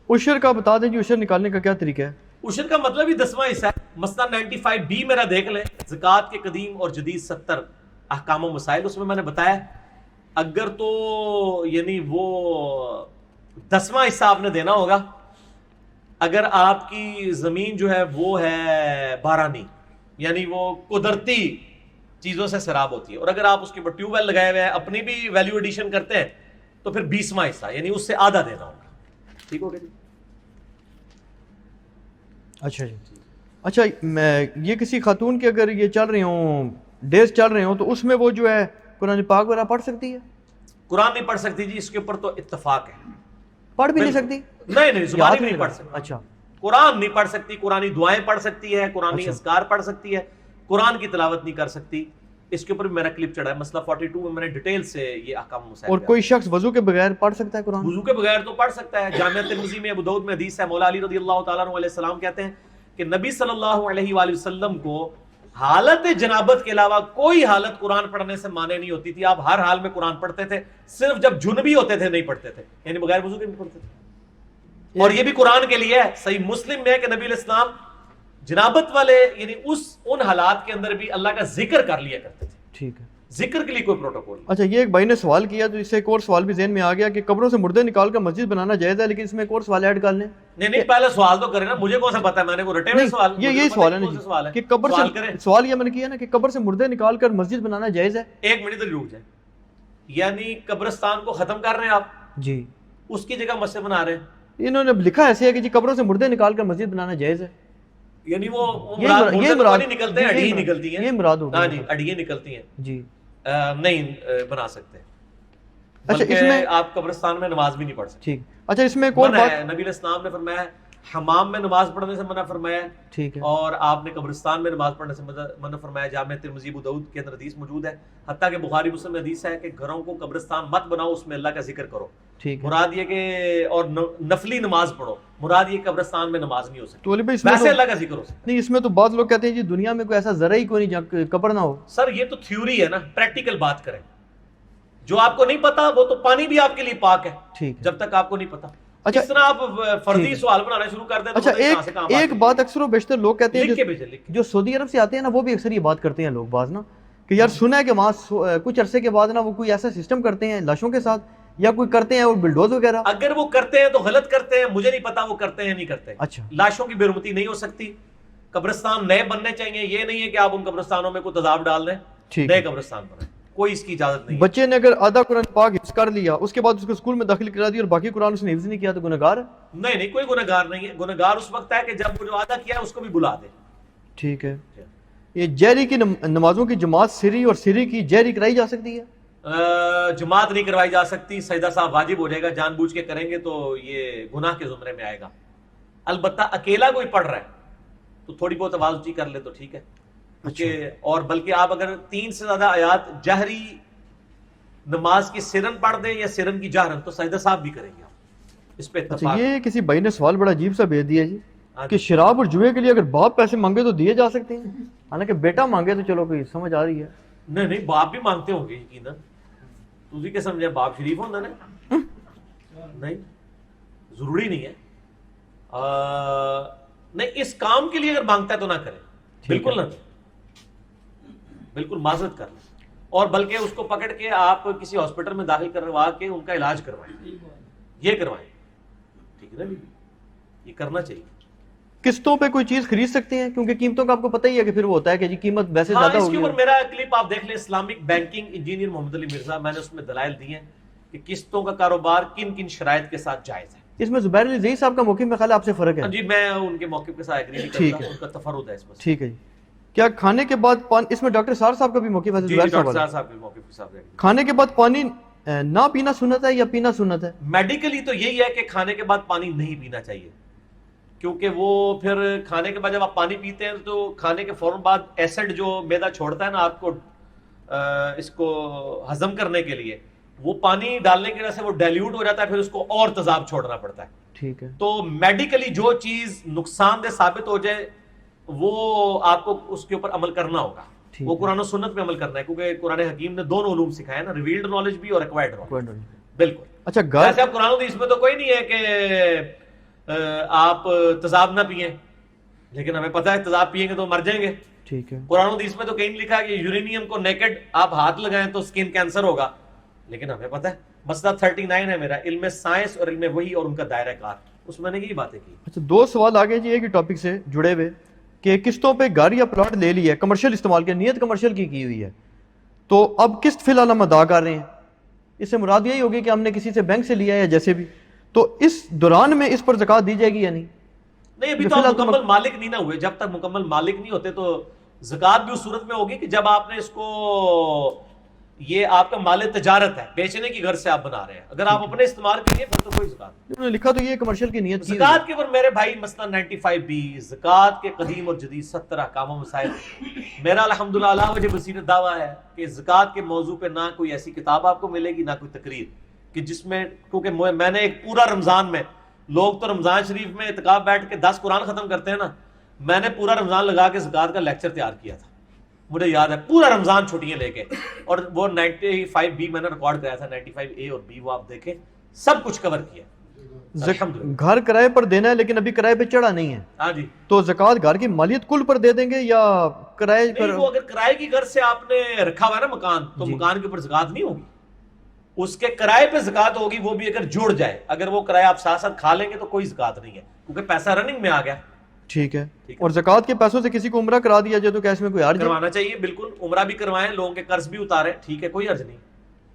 عشر کا بتا دیں جی، عشر نکالنے کا کیا طریقہ ہے؟ عشر کا مطلب ہی 10واں حصہ ہے. مسئلہ 95B میرا دیکھ لیں، زکوٰۃ کے قدیم اور جدید 70 احکام و مسائل، اس میں میں نے بتایا اگر تو یعنی وہ 10واں حصہ آپ نے دینا ہوگا اگر آپ کی زمین جو ہے وہ ہے بارانی، یعنی وہ قدرتی چیزوں سے سیراب ہوتی ہے، اور اگر آپ اس کے اوپر ٹیوب ویل لگائے ہوئے ہیں، اپنی بھی ویلیو ایڈیشن کرتے ہیں، تو پھر 20واں حصہ یعنی اس سے آدھا دینا ہوگا. ٹھیک ہو گیا جی؟ اچھا جی. اچھا میں یہ کسی خاتون کے اگر یہ چل رہے ہوں، ڈیز چل رہے ہوں، تو اس میں وہ جو ہے قرآن پاک وغیرہ پڑھ سکتی ہے؟ قرآن نہیں پڑھ سکتی جی، اس کے اوپر تو اتفاق ہے. پڑھ بھی نہیں سکتی؟ نہیں زبانی نہیں پڑھ سکتی. اچھا، قرآن نہیں پڑھ سکتی، قرآنی دعائیں پڑھ سکتی ہے، قرآنی اچھا. اذکار پڑھ سکتی ہے، قرآن کی تلاوت نہیں کر سکتی. اس کے اوپر بھی میرا کلپ چڑھا ہے، مسئلہ 42 میں میں نے ڈیٹیل سے یہ احکام مسائل. اور کوئی شخص وضو کے بغیر پڑھ سکتا ہے قرآن؟ وضو کے بغیر تو پڑھ سکتا ہے. جامعہ ترمذی میں ابو داؤد میں حدیث ہے، مولا علی رضی اللہ تعالیٰ عنہ علیہ السلام کہتے ہیں کہ نبی صلی اللہ علیہ وآلہ وسلم کو حالت جنابت کے علاوہ کوئی حالت قرآن پڑھنے سے مانے نہیں ہوتی تھی. آپ ہر حال میں قرآن پڑھتے تھے، صرف جب جنبی ہوتے تھے نہیں پڑھتے تھے، یعنی بغیر وضو کے نہیں پڑھتے تھے. اور یہ بھی قرآن کے لیے ہے. صحیح مسلم میں ہے کہ نبی علیہ السلام جنابت والے یعنی ان حالات کے اندر بھی اللہ کا ذکر کر لیا کرتے تھے. ٹھیک ہے، ذکر کے لیے کوئی پروٹوکول نہیں. اچھا یہ ایک بھائی نے سوال کیا تو اس سے ایک اور سوال بھی ذہن میں آ گیا کہ قبروں سے مردے نکال کر مسجد بنانا جائز ہے، لیکن اس میں ایک اور سوال ایڈ کر لیں. نہیں پہلے سوال تو کریں نا، مجھے کون سا پتا ہے، میں نے کوئی رٹے ہوئے سوال. یہی سوال ہے نا کہ قبر سے سوال یہ میں نے کیا نا کہ قبر سے مردے نکال کر مسجد بنانا جائز ہے. ایک منٹ تک رک جائے، یعنی قبرستان کو ختم کر رہے ہیں آپ جی، اس کی جگہ مسجد بنا رہے ہیں. انہوں نے لکھا ایسے ہے کہ جی قبروں سے مردے نکال کر مسجد بنانا جائز ہے. یعنی وہ یہ مراد نکلتے ہیں، اڑیاں نکلتی ہیں. یہ مراد ہوگی. ہاں جی، اڑیاں نکلتی ہیں جی، نہیں بنا سکتے. اچھا اس میں آپ قبرستان میں نماز بھی نہیں پڑھ سکتے. ٹھیک. اچھا اس میں ایک اور بات، نبی علیہ السلام نے فرمایا حمام میں نماز پڑھنے سے منع فرمایا، ٹھیک ہے، اور آپ نے قبرستان میں نماز پڑھنے سے منع فرمایا. جامعہ ترمذی ابو داؤد کے اندر حدیث موجود ہے، حتیٰ کہ بخاری مسلم میں حدیث ہے کہ گھروں کو قبرستان مت بناؤ، اس میں اللہ کا ذکر کرو. ٹھیک ہے. مراد یہ کہ اور نفلی نماز پڑھو، مراد یہ قبرستان میں نماز نہیں ہو سکتی، تو علی بھائی اس میں ویسے اللہ کا ذکر ہو سکتا. نہیں، اس میں تو بعض لوگ کہتے ہیں جی دنیا میں کوئی ایسا ذرا ہی کوئی نہیں جہاں قبر نہ ہو. سر یہ تو تھیوری ہے نا، پریکٹیکل بات کریں. جو آپ کو نہیں پتا وہ تو پانی بھی آپ کے لیے پاک ہے، ٹھیک ہے. جب تک آپ کو نہیں پتا. اچھا اس طرح آپ فرضی سوال بنانا شروع کر دیں. اچھا ایک بات اکثر و بیشتر لوگ کہتے ہیں جو سعودی عرب سے آتے ہیں نا، وہ بھی اکثر یہ بات کرتے ہیں لوگ بعض نا کہ یار سنا ہے کہ وہاں کچھ عرصے کے بعد نا وہ کوئی ایسا سسٹم کرتے ہیں لاشوں کے ساتھ، یا کوئی کرتے ہیں اور بلڈوز وغیرہ. اگر وہ کرتے ہیں تو غلط کرتے ہیں، مجھے نہیں پتا وہ کرتے ہیں نہیں کرتے. اچھا، لاشوں کی بے رحمتی نہیں ہو سکتی. قبرستان نئے بننے چاہیے، یہ نہیں ہے کہ آپ ان قبرستانوں میں کوئی تضاب ڈال دیں. نئے قبرستان بنائیں، کوئی اس کی اجازت نہیں. بچے نے اگر آدھا قرآن پاک حفظ کر لیا، اس کے بعد اس کو اسکول میں داخل کرا دیا اور باقی قرآن اس نے حفظ نہیں کیا، تو گنہگار ہے؟ نہیں کوئی گنہگار نہیں ہے. گنہگار اس وقت ہے کہ جب وہ جو آدھا کیا ہے اس کو بھی بلا دے. ٹھیک ہے. یہ جہری کی نمازوں کی جماعت سری اور سری کی جہری کرائی جا سکتی ہے؟ جماعت نہیں کروائی جا سکتی. سجدہ صاحب واجب ہو جائے گا، جان بوجھ کے کریں گے تو یہ گناہ کے زمرے میں آئے گا. البتہ اکیلا کوئی پڑھ رہا ہے تو تھوڑی بہت آواز اونچی کر لے تو ٹھیک ہے. اور بلکہ آپ اگر 3 سے زیادہ آیات جہری نماز کی سرن پڑھ دیں یا سرن کی جہرن تو سجدہ صاحب بھی کریں گے آپ. اس پہ اتفاق. یہ کسی بھائی نے سوال بڑا عجیب سا بھیج دیا جی کہ شراب اور جوئے کے لیے اگر باپ پیسے مانگے تو دیے جا سکتے ہیں، حالانکہ بیٹا مانگے تو چلو کوئی سمجھ آ رہی ہے. نہیں باپ بھی مانگتے ہوں گے یقیناً. تجھے کیا سمجھے باپ شریف ہوتا نا؟ نہیں ضروری نہیں ہے. نہیں اس کام کے لیے اگر مانگتا ہے تو نہ کرے، بالکل نہ کرے، بالکل معذرت کر لیں. اور بلکہ اس کو پکڑ کے آپ کسی ہاسپٹل میں داخل کروا کے ان کا علاج کروائیں، یہ کروائیں. ٹھیک ہے نا، یہ کرنا چاہیے. قسطوں پہ کوئی چیز خرید سکتے ہیں؟ کیونکہ قیمتوں کا آپ کو پتہ ہی ہے کہ پھر وہ ہوتا ہے کہ جی قیمت ویسے زیادہ ہوگی. اس کے اوپر میرا کلپ آپ دیکھ لیں، اسلامک بینکنگ انجینئر محمد علی مرزا، میں نے اس میں دلائل دی ہیں کہ قسطوں کا کاروبار کن کن شرائط کے ساتھ جائز ہے. اس میں زبیر علی زئی صاحب کا موقف میں خیال آپ سے فرق ہے. جی میں ان کے موقف کے ساتھ ایگری نہیں کرتا، ان کا تفرد ہے اس میں. ٹھیک ہے جی. کیا کھانے کے بعد اس میں ڈاکٹر سار صاحب کا بھی موقف ہے؟ ڈاکٹر صاحب کے موقف کے ساتھ کھانے کے بعد پانی نہ پینا سنت ہے یا پینا سنت ہے؟ میڈیکلی تو یہی ہے کہ کھانے کے بعد پانی نہیں پینا چاہیے، کیونکہ وہ پھر کھانے کے بعد جب آپ پانی پیتے ہیں تو کھانے کے فوراً بعد ایسڈ جو میدا چھوڑتا ہے نا آپ کو اس کو ہضم کرنے کے لیے، وہ پانی ڈالنے کی وجہ سے وہ ڈائلیوٹ ہو جاتا ہے، پھر اس کو اور تیزاب چھوڑنا پڑتا ہے. ٹھیک ہے. تو میڈیکلی جو چیز نقصان دہ ثابت ہو جائے وہ آپ کو اس کے اوپر عمل کرنا ہوگا. وہ قرآن و سنت پہ عمل کرنا ہے، کیونکہ قرآن حکیم نے دونوں علوم سکھائے نا، ریویلڈ نالج بھی اور ایکوائرڈ نالج. بالکل. اچھا ایسے اب قرآن و حدیث میں تو کوئی نہیں ہے کہ آپ تیزاب نہ پئیں، لیکن ہمیں پتہ ہے تیزاب پئیں گے تو مر جائیں گے. ٹھیک ہے. قرآن و حدیث میں تو کہیں نہیں لکھا کہ یورینیم کو نیکڈ آپ ہاتھ لگائیں تو اسکن کینسر ہوگا، لیکن ہمیں پتہ ہے. مسئلہ 39 ہے میرا، علم سائنس اور علم وحی اور ان کا دائرہ کار، اس میں نے یہی باتیں کی. اچھا 2 سوال آگے جی ایک ہی ٹاپک سے جڑے ہوئے کہ قسطوں پہ گھر یا پلاٹ لے لیا ہے، کمرشل استعمال کے، نیت کمرشل کی ہوئی ہے، تو اب قسط فی الحال ہم ادا کر رہے ہیں، اس سے مراد یہی ہوگی کہ ہم نے کسی سے بینک سے لیا ہے یا جیسے بھی، تو اس دوران میں اس پر زکوٰۃ دی جائے گی یا نہیں؟ نہیں، ابھی تو آپ مکمل مالک نہیں نہ ہوئے. جب تک مکمل مالک نہیں ہوتے تو زکوٰۃ بھی اس صورت میں ہوگی کہ جب آپ نے اس کو، یہ آپ کا مال تجارت ہے، بیچنے کی غرض سے آپ بنا رہے ہیں. اگر آپ اپنے استعمال کے لیے پھر تو کوئی زکوٰۃ نہیں. انہوں نے لکھا تو یہ کمرشل کی نیت کی. زکوٰۃ کے اوپر میرے بھائی مسئلہ 95B زکوٰۃ کے قدیم اور جدید 70 احکام و مسائل. میرا الحمدللہ اللہ وجہ بصیرت دعویٰ ہے کہ زکوٰۃ کے موضوع پہ نہ کوئی ایسی کتاب آپ کو ملے گی، نہ کوئی تقریر، کہ جس میں، کیونکہ میں نے ایک پورا رمضان میں، لوگ تو رمضان شریف میں اعتکاف بیٹھ کے 10 قرآن ختم کرتے ہیں نا، میں نے پورا رمضان لگا کے زکوٰۃ کا لیکچر تیار کیا تھا. مجھے یاد ہے پورا رمضان چھٹیاں لے کے، اور وہ 95B میں نے ریکارڈ کرایا تھا، 95A اور B وہ آپ دیکھیں، سب کچھ کور کیا. گھر کرائے پر دینا ہے لیکن ابھی کرائے پہ چڑھا نہیں ہے. ہاں جی. تو زکوٰۃ گھر کی مالیت کل پر دے دیں گے یا کرائے پر؟ وہ اگر کرائے کی غرض سے آپ نے رکھا ہوا ہے نا مکان، تو مکان کے اوپر زکوٰۃ نہیں ہوگی، اس کے کرائے پہ زکوٰۃ ہوگی، وہ بھی اگر جڑ جائے. اگر وہ کرایہ آپ ساتھ ساتھ کھا لیں گے تو کوئی زکوٰۃ نہیں ہے، کیونکہ پیسہ رننگ میں آ گیا. ٹھیک ہے. اور زکوٰۃ کے پیسوں سے کسی کو عمرہ کرا دیا جائے تو کیا اس میں کوئی حرج ہے؟ کروانا چاہیے، بالکل. عمرہ بھی کروائیں، لوگوں کے قرض بھی اتاریں، ٹھیک ہے، کوئی حرج نہیں.